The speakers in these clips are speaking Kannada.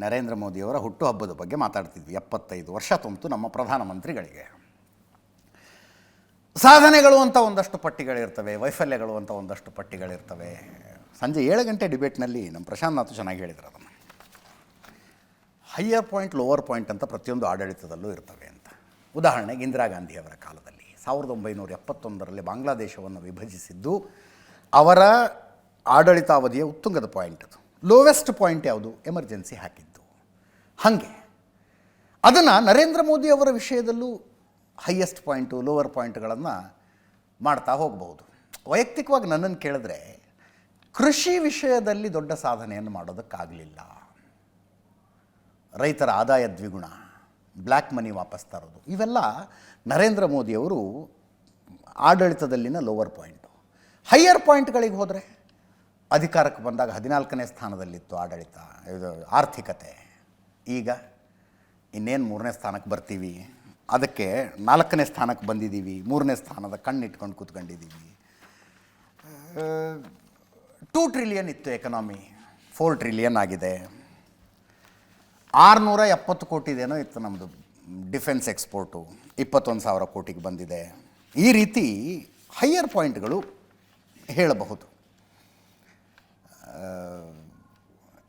ನರೇಂದ್ರ ಮೋದಿಯವರ ಹುಟ್ಟುಹಬ್ಬದ ಬಗ್ಗೆ ಮಾತಾಡ್ತಿದ್ವಿ. 75 ವರ್ಷ ತುಂಬಿತು ನಮ್ಮ ಪ್ರಧಾನಮಂತ್ರಿಗಳಿಗೆ. ಸಾಧನೆಗಳು ಅಂತ ಒಂದಷ್ಟು ಪಟ್ಟಿಗಳಿರ್ತವೆ, ವೈಫಲ್ಯಗಳು ಅಂತ ಒಂದಷ್ಟು ಪಟ್ಟಿಗಳಿರ್ತವೆ. ಸಂಜೆ 7 ಗಂಟೆ ಡಿಬೇಟ್ನಲ್ಲಿ ನಮ್ಮ ಪ್ರಶಾಂತ್ ನಾಥ್ ಚೆನ್ನಾಗಿ ಹೇಳಿದ್ರು ಅದನ್ನು. ಹೈಯರ್ ಪಾಯಿಂಟ್, ಲೋವರ್ ಪಾಯಿಂಟ್ ಅಂತ ಪ್ರತಿಯೊಂದು ಆಡಳಿತದಲ್ಲೂ ಇರ್ತವೆ ಅಂತ. ಉದಾಹರಣೆಗೆ ಇಂದಿರಾ ಗಾಂಧಿಯವರ ಕಾಲದಲ್ಲಿ 1971ರಲ್ಲಿ ಬಾಂಗ್ಲಾದೇಶವನ್ನು ವಿಭಜಿಸಿದ್ದು ಅವರ ಆಡಳಿತಾವಧಿಯ ಉತ್ತುಂಗದ ಪಾಯಿಂಟ್. ಅದು ಲೋವೆಸ್ಟ್ ಪಾಯಿಂಟ್ ಯಾವುದು? ಎಮರ್ಜೆನ್ಸಿ ಹಾಕಿದ್ದು. ಹಾಗೆ ಅದನ್ನು ನರೇಂದ್ರ ಮೋದಿ ಅವರ ವಿಷಯದಲ್ಲೂ ಹೈಯೆಸ್ಟ್ ಪಾಯಿಂಟು, ಲೋವರ್ ಪಾಯಿಂಟ್ಗಳನ್ನು ಮಾಡ್ತಾ ಹೋಗಬಹುದು. ವೈಯಕ್ತಿಕವಾಗಿ ನನ್ನನ್ನು ಕೇಳಿದ್ರೆ ಕೃಷಿ ವಿಷಯದಲ್ಲಿ ದೊಡ್ಡ ಸಾಧನೆಯನ್ನು ಮಾಡೋದಕ್ಕಾಗಲಿಲ್ಲ. ರೈತರ ಆದಾಯ ದ್ವಿಗುಣ, ಬ್ಲ್ಯಾಕ್ ಮನಿ ವಾಪಸ್ ತರೋದು, ಇವೆಲ್ಲ ನರೇಂದ್ರ ಮೋದಿಯವರು ಆಡಳಿತದಲ್ಲಿನ ಲೋವರ್ ಪಾಯಿಂಟು. ಹೈಯರ್ ಪಾಯಿಂಟ್ಗಳಿಗೆ ಹೋದರೆ ಅಧಿಕಾರಕ್ಕೆ ಬಂದಾಗ 14ನೇ ಸ್ಥಾನದಲ್ಲಿತ್ತು ಆಡಳಿತ, ಇದು ಆರ್ಥಿಕತೆ. ಈಗ ಇನ್ನೇನು 3ನೇ ಸ್ಥಾನಕ್ಕೆ ಬರ್ತೀವಿ, ಅದಕ್ಕೆ 4ನೇ ಸ್ಥಾನಕ್ಕೆ ಬಂದಿದ್ದೀವಿ. 3ನೇ ಸ್ಥಾನದ ಕಣ್ಣಿಟ್ಕೊಂಡು ಕೂತ್ಕೊಂಡಿದ್ದೀವಿ. 2 ಟ್ರಿಲಿಯನ್ ಇತ್ತು ಎಕನಾಮಿ, 4 ಟ್ರಿಲಿಯನ್ ಆಗಿದೆ. 670 ಕೋಟಿದೇನೋ ಇತ್ತು ನಮ್ಮದು ಡಿಫೆನ್ಸ್ ಎಕ್ಸ್ಪೋರ್ಟು, 21,000 ಕೋಟಿಗೆ ಬಂದಿದೆ. ಈ ರೀತಿ ಹೈಯರ್ ಪಾಯಿಂಟ್ಗಳು ಹೇಳಬಹುದು.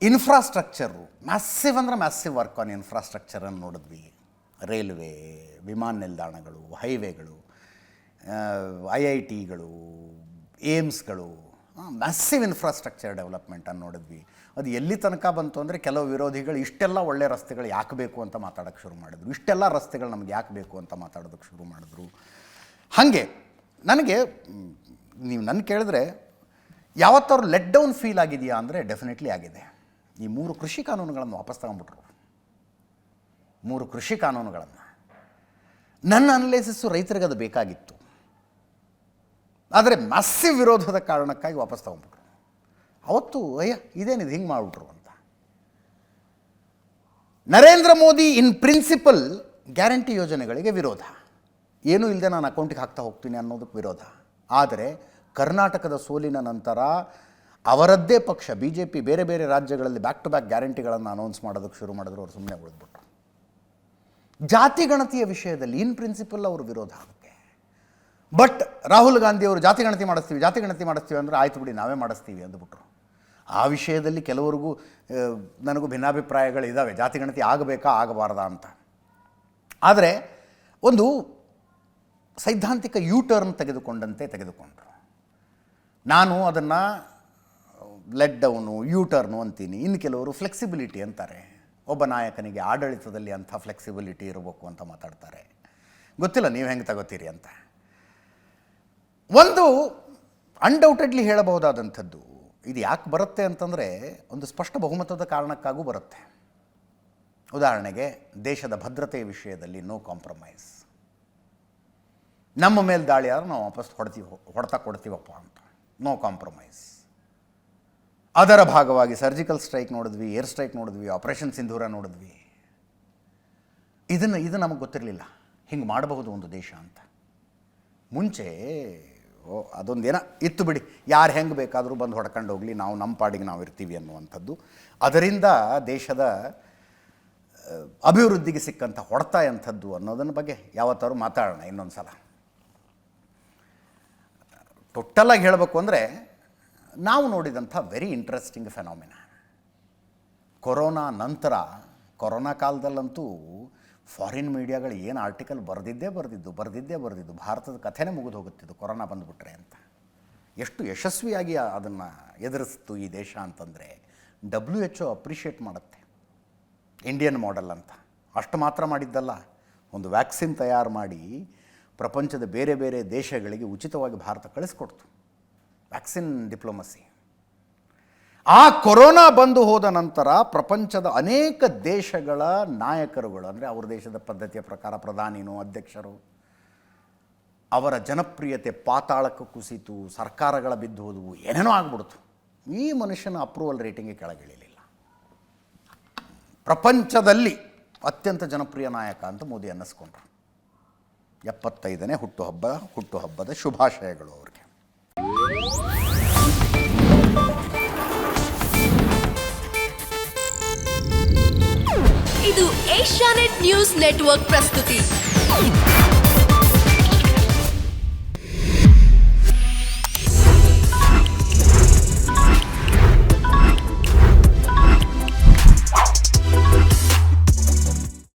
ಇನ್ಫ್ರಾಸ್ಟ್ರಕ್ಚರು ಮ್ಯಾಸಿವ್ ಅಂದರೆ ಮ್ಯಾಸಿವ್ ವರ್ಕ್ ಆನ್ ಇನ್ಫ್ರಾಸ್ಟ್ರಕ್ಚರನ್ನು ನೋಡಿದ್ವಿ. ರೈಲ್ವೆ, ವಿಮಾನ ನಿಲ್ದಾಣಗಳು, ಹೈವೇಗಳು, IITಗಳು, ಏಮ್ಸ್ಗಳು, ಮ್ಯಾಸಿವ್ ಇನ್ಫ್ರಾಸ್ಟ್ರಕ್ಚರ್ ಡೆವಲಪ್ಮೆಂಟನ್ನು ನೋಡಿದ್ವಿ. ಅದು ಎಲ್ಲಿ ತನಕ ಬಂತು ಅಂದರೆ ಕೆಲವು ವಿರೋಧಿಗಳು ಇಷ್ಟೆಲ್ಲ ಒಳ್ಳೆ ರಸ್ತೆಗಳು ಯಾಕೆ ಬೇಕು ಅಂತ ಮಾತಾಡೋಕ್ಕೆ ಶುರು ಮಾಡಿದ್ರು, ಇಷ್ಟೆಲ್ಲ ರಸ್ತೆಗಳು ನಮ್ಗೆ ಯಾಕೆ ಬೇಕು ಅಂತ ಮಾತಾಡೋದಕ್ಕೆ ಶುರು ಮಾಡಿದ್ರು. ಹಾಗೆ ನನಗೆ ನೀವು ನನ್ನ ಕೇಳಿದ್ರೆ ಯಾವತ್ತವ್ರು ಲೆಟ್ ಡೌನ್ ಫೀಲ್ ಆಗಿದೆಯಾ ಅಂದರೆ ಡೆಫಿನೆಟ್ಲಿ ಆಗಿದೆ. ಈ 3 ಕೃಷಿ ಕಾನೂನುಗಳನ್ನು ವಾಪಸ್ ತಗೊಂಡ್ಬಿಟ್ರು. 3 ಕೃಷಿ ಕಾನೂನುಗಳನ್ನು. ನನ್ನ ಅನಲೈಸಿಸ್ಸು ರೈತರಿಗೆ ಅದು ಬೇಕಾಗಿತ್ತು, ಆದರೆ ಮ್ಯಾಸಿವ್ ವಿರೋಧದ ಕಾರಣಕ್ಕಾಗಿ ವಾಪಸ್ ತಗೊಂಡ್ಬಿಟ್ರು. ಅವತ್ತು ಇದೇನಿದು ಹಿಂಗೆ ಮಾಡಿಬಿಟ್ರು ಅಂತ. Narendra Modi in principle guarantee ಯೋಜನೆಗಳಿಗೆ ವಿರೋಧ, ಏನೂ ಇಲ್ಲದೆ ನಾನು ಅಕೌಂಟಿಗೆ ಹಾಕ್ತಾ ಹೋಗ್ತೀನಿ ಅನ್ನೋದಕ್ಕೆ ವಿರೋಧ. ಆದರೆ ಕರ್ನಾಟಕದ ಸೋಲಿನ ನಂತರ ಅವರದ್ದೇ ಪಕ್ಷ BJP ಬೇರೆ ಬೇರೆ ರಾಜ್ಯಗಳಲ್ಲಿ ಬ್ಯಾಕ್ ಟು ಬ್ಯಾಕ್ ಗ್ಯಾರಂಟಿಗಳನ್ನು ಅನೌನ್ಸ್ ಮಾಡೋದಕ್ಕೆ ಶುರು ಮಾಡಿದ್ರು. ಅವರು ಸುಮ್ಮನೆ ಉಳಿದ್ಬಿಟ್ರು. ಜಾತಿ ಗಣತಿಯ ವಿಷಯದಲ್ಲಿ ಇನ್ ಪ್ರಿನ್ಸಿಪಲ್ ಅವರು ವಿರೋಧ ಅದಕ್ಕೆ. ಬಟ್ ರಾಹುಲ್ ಗಾಂಧಿ ಅವರು ಜಾತಿ ಗಣತಿ ಮಾಡಿಸ್ತೀವಿ ಅಂದರೆ ಆಯ್ತು ಬಿಡಿ ನಾವೇ ಮಾಡಿಸ್ತೀವಿ ಅಂದ್ಬಿಟ್ರು. ಆ ವಿಷಯದಲ್ಲಿ ಕೆಲವರಿಗೂ ನನಗೂ ಭಿನ್ನಾಭಿಪ್ರಾಯಗಳಿದ್ದಾವೆ, ಜಾತಿ ಗಣತಿ ಆಗಬೇಕಾ ಆಗಬಾರ್ದಾ ಅಂತ. ಆದರೆ ಒಂದು ಸೈದ್ಧಾಂತಿಕ ಟರ್ನ್ ತೆಗೆದುಕೊಂಡ್ರು. ನಾನು ಅದನ್ನು ಲೆಟ್ ಡೌನು, ಟರ್ನು ಅಂತೀನಿ. ಇನ್ನು ಕೆಲವರು ಫ್ಲೆಕ್ಸಿಬಿಲಿಟಿ ಅಂತಾರೆ. ಒಬ್ಬ ನಾಯಕನಿಗೆ ಆಡಳಿತದಲ್ಲಿ ಅಂಥ ಫ್ಲೆಕ್ಸಿಬಿಲಿಟಿ ಇರಬೇಕು ಅಂತ ಮಾತಾಡ್ತಾರೆ. ಗೊತ್ತಿಲ್ಲ ನೀವು ಹೆಂಗೆ ತಗೋತೀರಿ ಅಂತ. ಒಂದು ಅನ್ಡೌಟೆಡ್ಲಿ ಹೇಳಬಹುದಾದಂಥದ್ದು, ಇದು ಯಾಕೆ ಬರುತ್ತೆ ಅಂತಂದರೆ ಒಂದು ಸ್ಪಷ್ಟ ಬಹುಮತದ ಕಾರಣಕ್ಕಾಗೂ ಬರುತ್ತೆ. ಉದಾಹರಣೆಗೆ ದೇಶದ ಭದ್ರತೆಯ ವಿಷಯದಲ್ಲಿ ನೋ ಕಾಂಪ್ರಮೈಸ್. ನಮ್ಮ ಮೇಲೆ ದಾಳಿ ಆದ್ರೆ ನಾವು ವಾಪಸ್ ಹೊಡೆತ ಕೊಡ್ತೀವಪ್ಪ ಅಂತ, ನೋ ಕಾಂಪ್ರಮೈಸ್. ಅದರ ಭಾಗವಾಗಿ ಸರ್ಜಿಕಲ್ ಸ್ಟ್ರೈಕ್ ನೋಡಿದ್ವಿ, ಏರ್ ಸ್ಟ್ರೈಕ್ ನೋಡಿದ್ವಿ, ಆಪರೇಷನ್ ಸಿಂಧೂರ ನೋಡಿದ್ವಿ. ಇದು ನಮಗೆ ಗೊತ್ತಿರಲಿಲ್ಲ ಹಿಂಗೆ ಮಾಡಬಹುದು ಒಂದು ದೇಶ ಅಂತ. ಮುಂಚೆ ಅದೊಂದೇನ ಇತ್ತು ಬಿಡಿ, ಯಾರು ಹೆಂಗೆ ಬೇಕಾದರೂ ಬಂದು ಹೊಡ್ಕೊಂಡು ಹೋಗಲಿ, ನಾವು ನಮ್ಮ ಪಾಡಿಗೆ ನಾವು ಇರ್ತೀವಿ ಅನ್ನುವಂಥದ್ದು. ಅದರಿಂದ ದೇಶದ ಅಭಿವೃದ್ಧಿಗೆ ಸಿಕ್ಕಂಥ ಹೊಡೆತ ಎಂಥದ್ದು ಅನ್ನೋದನ್ನ ಬಗ್ಗೆ ಯಾವತ್ತಾದ್ರು ಮಾತಾಡೋಣ ಇನ್ನೊಂದು ಸಲ. ಟೋಟಲಾಗಿ ಹೇಳಬೇಕು ಅಂದರೆ ನಾವು ನೋಡಿದಂಥ ವೆರಿ ಇಂಟ್ರೆಸ್ಟಿಂಗ್ ಫೆನಾಮಿನಾ ಕೊರೋನಾ ನಂತರ. ಕೊರೋನಾ ಕಾಲದಲ್ಲಂತೂ ಫಾರಿನ್ ಮೀಡಿಯಾಗಳು ಏನು ಆರ್ಟಿಕಲ್ ಬರೆದಿದ್ದು ಭಾರತದ ಕಥೆನೇ ಮುಗಿದು ಹೋಗುತ್ತಿದ್ದು ಕೊರೋನಾ ಬಂದುಬಿಟ್ರೆ ಅಂತ. ಎಷ್ಟು ಯಶಸ್ವಿಯಾಗಿ ಅದನ್ನು ಎದುರಿಸ್ತು ಈ ದೇಶ ಅಂತಂದರೆ WHO ಅಪ್ರಿಷಿಯೇಟ್ ಮಾಡುತ್ತೆ ಇಂಡಿಯನ್ ಮಾಡೆಲ್ ಅಂತ. ಅಷ್ಟು ಮಾತ್ರ ಮಾಡಿದ್ದಲ್ಲ, ಒಂದು ವ್ಯಾಕ್ಸಿನ್ ತಯಾರು ಮಾಡಿ ಪ್ರಪಂಚದ ಬೇರೆ ಬೇರೆ ದೇಶಗಳಿಗೆ ಉಚಿತವಾಗಿ ಭಾರತ ಕಳಿಸ್ಕೊಡ್ತು. Vaccine diplomacy. ಆ ಕೊರೋನಾ ಬಂದು ಹೋದ ನಂತರ ಪ್ರಪಂಚದ ಅನೇಕ ದೇಶಗಳ ನಾಯಕರುಗಳು, ಅಂದರೆ ಅವ್ರ ದೇಶದ ಪದ್ಧತಿಯ ಪ್ರಕಾರ ಪ್ರಧಾನಿನೋ ಅಧ್ಯಕ್ಷರು, ಅವರ ಜನಪ್ರಿಯತೆ ಪಾತಾಳಕ್ಕೆ ಕುಸಿತು, ಸರ್ಕಾರಗಳ ಬಿದ್ದು ಹೋದವು, ಏನೇನೋ ಆಗ್ಬಿಡ್ತು. ಈ ಮನುಷ್ಯನ ಅಪ್ರೂವಲ್ ರೇಟಿಂಗ್ಗೆ ಕೆಳಗಿಳಿಲಿಲ್ಲ. ಪ್ರಪಂಚದಲ್ಲಿ ಅತ್ಯಂತ ಜನಪ್ರಿಯ ನಾಯಕ ಅಂತ ಮೋದಿ ಅನ್ನಿಸ್ಕೊಂಡ್ರು. 75ನೇ ಹುಟ್ಟುಹಬ್ಬದ ಶುಭಾಶಯಗಳು ಅವರಿಗೆ. ಇದು ಏಷ್ಯಾನೆಟ್ ನ್ಯೂಸ್ ನೆಟ್ವರ್ಕ್ ಪ್ರಸ್ತುತಿ.